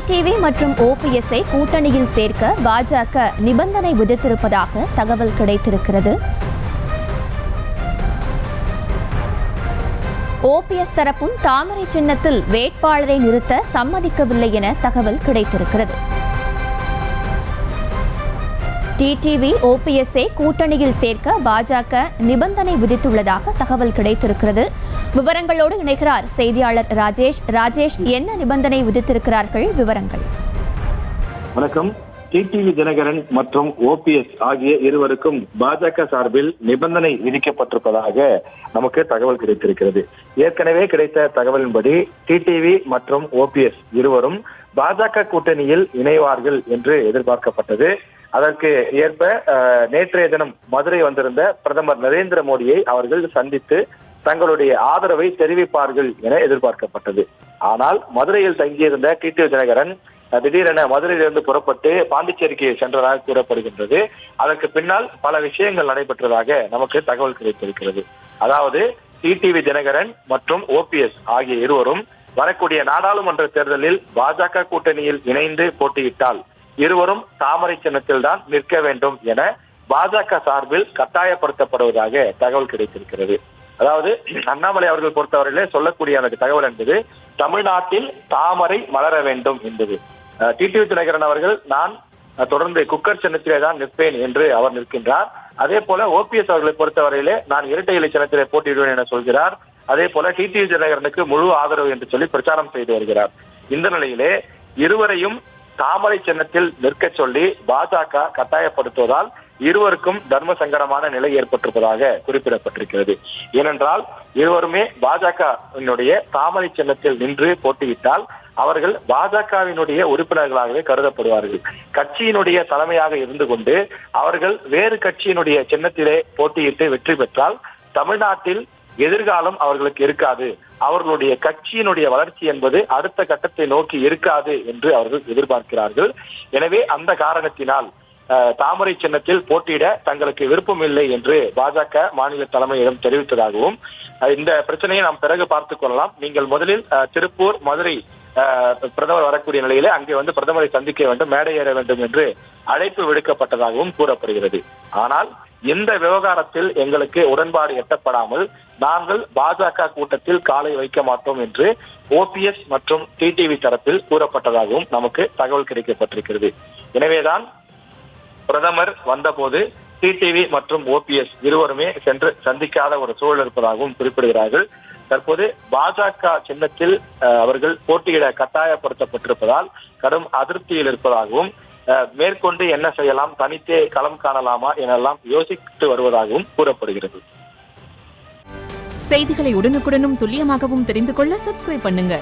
TTV மற்றும் ஓபிஎஸ்ஐ கூட்டணியில் சேர்க்க பாஜக நிபந்தனை விதித்திருப்பதாக தகவல் கிடைத்திருக்கிறது. ஓபிஎஸ் தரப்பும் தாமரை சின்னத்தில் வேட்பாளரை நிறுத்த சம்மதிக்கவில்லை என தகவல் கிடைத்திருக்கிறது. டிடிவி ஓபிஎஸ்ஐ கூட்டணியில் சேர்க்க பாஜக நிபந்தனை விதித்துள்ளதாக தகவல் கிடைத்திருக்கிறது. விவரங்களோடு இணைகிறார் செய்தியாளர் ராஜேஷ். ராஜேஷ், என்ன நிபந்தனை விதித்திருக்கிறார்கள்? விவரங்கள். வணக்கம். டிடிவி தினகரன் மற்றும் ஓபிஎஸ் ஆகிய இருவருக்கும் பாஜக சார்பில் நிபந்தனை விதிக்கப்பட்டிருப்பதாக நமக்கு தகவல் கிடைத்திருக்கிறது. ஏற்கனவே கிடைத்த தகவலின்படி டிடிவி மற்றும் ஓபிஎஸ் இருவரும் பாஜக கூட்டணியில் இணைவார்கள் என்று எதிர்பார்க்கப்பட்டது. அதற்கு ஏற்ப நேற்றைய தினம் மதுரை வந்திருந்த பிரதமர் நரேந்திர மோடியை அவர்கள் சந்தித்து தங்களுடைய ஆதரவை தெரிவிப்பார்கள் என எதிர்பார்க்கப்பட்டது. ஆனால் மதுரையில் தங்கியிருந்த டிடிவி தினகரன் திடீரென மதுரையிலிருந்து புறப்பட்டு பாண்டிச்சேரிக்கு சென்றதாக கூறப்படுகின்றது. அதற்கு பின்னால் பல விஷயங்கள் நடைபெற்றதாக நமக்கு தகவல் கிடைத்திருக்கிறது. அதாவது டிடிவி தினகரன் மற்றும் ஓபிஎஸ் ஆகிய இருவரும் வரக்கூடிய நாடாளுமன்ற தேர்தலில் பாஜக கூட்டணியில் இணைந்து போட்டியிட்டால் இருவரும் தாமரை சின்னத்தில் தான் நிற்க வேண்டும் என பாஜக சார்பில் கட்டாயப்படுத்தப்படுவதாக தகவல் கிடைத்திருக்கிறது. அதாவது அண்ணாமலை அவர்கள் பொறுத்தவரையிலே சொல்லக்கூடிய அந்த தகவல் என்பது தமிழ்நாட்டில் தாமரை மலர வேண்டும் என்பது. டிடிவி தினகரன் அவர்கள் நான் தொடர்ந்து குக்கர் சின்னத்திலே தான் நிற்பேன் என்று அவர் நிற்கின்றார். அதே போல ஓபிஎஸ் அவர்களை பொறுத்தவரையிலே நான் இரட்டை இலை சின்னத்திலே போட்டியிடுவேன் என சொல்கிறார். அதே போல டிடிவி தினகரனுக்கு முழு ஆதரவு என்று சொல்லி பிரச்சாரம் செய்து வருகிறார். இந்த நிலையிலே இருவரையும் தாமரை சின்னத்தில் நிற்க சொல்லி பாஜக கட்டாயப்படுத்துவதால் இருவருக்கும் தர்ம சங்கடமான நிலை ஏற்பட்டிருப்பதாக குறிப்பிடப்பட்டிருக்கிறது. ஏனென்றால் இருவருமே பாஜகவினுடைய தாமரை சின்னத்தில் நின்று போட்டியிட்டால் அவர்கள் பாஜகவினுடைய உறுப்பினர்களாகவே கருதப்படுவார்கள். கட்சியினுடைய தலைமையாக இருந்து கொண்டு அவர்கள் வேறு கட்சியினுடைய சின்னத்திலே போட்டியிட்டு வெற்றி பெற்றால் தமிழ்நாட்டில் எதிர்காலம் அவர்களுக்கு இருக்காது, அவர்களுடைய கட்சியினுடைய வளர்ச்சி என்பது அடுத்த கட்டத்தை நோக்கி இருக்காது என்று அவர்கள் எதிர்பார்க்கிறார்கள். எனவே அந்த காரணத்தினால் தாமரை சின்னத்தில் போட்டியிட தங்களுக்கு விருப்பம் இல்லை என்று பாஜக மாநில தலைமையிடம் தெரிவித்ததாகவும் இந்த பிரச்சனையை நாம் பிறகு பார்த்துக் கொள்ளலாம், நீங்கள் முதலில் திருப்பூர் மதுரை பிரதமர் வரக்கூடிய நிலையிலே அங்கே வந்து பிரதமரை சந்திக்க வேண்டும், மேடை ஏற வேண்டும் என்று அழைப்பு விடுக்கப்பட்டதாகவும் கூறப்படுகிறது. ஆனால் இந்த விவகாரத்தில் எங்களுக்கு உடன்பாடு எட்டப்படாமல் நாங்கள் பாஜக கூட்டத்தில் காலை வைக்க மாட்டோம் என்று ஓபிஎஸ் மற்றும் டிடிவி தரப்பில் கூறப்பட்டதாகவும் நமக்கு தகவல் கிடைக்கப்பட்டிருக்கிறது. எனவேதான் பிரதமர் வந்தபோது டிடிவி மற்றும் ஓபிஎஸ் இருவருமே சென்று சந்திக்காத ஒரு சூழல் இருப்பதாகவும் குறிப்பிடுகிறார்கள். தற்போது பாஜக சின்னத்தில் அவர்கள் போட்டியிட கட்டாயப்படுத்தப்பட்டிருப்பதால் கடும் அதிருப்தியில் இருப்பதாகவும் மேற்கொண்டு என்ன செய்யலாம், தனித்தே களம் காணலாமா எனெல்லாம் யோசித்து வருவதாகவும் கூறப்படுகிறது. செய்திகளை உடனுக்குடனும் துல்லியமாகவும் தெரிந்து கொள்ள சப்ஸ்கிரைப் பண்ணுங்க.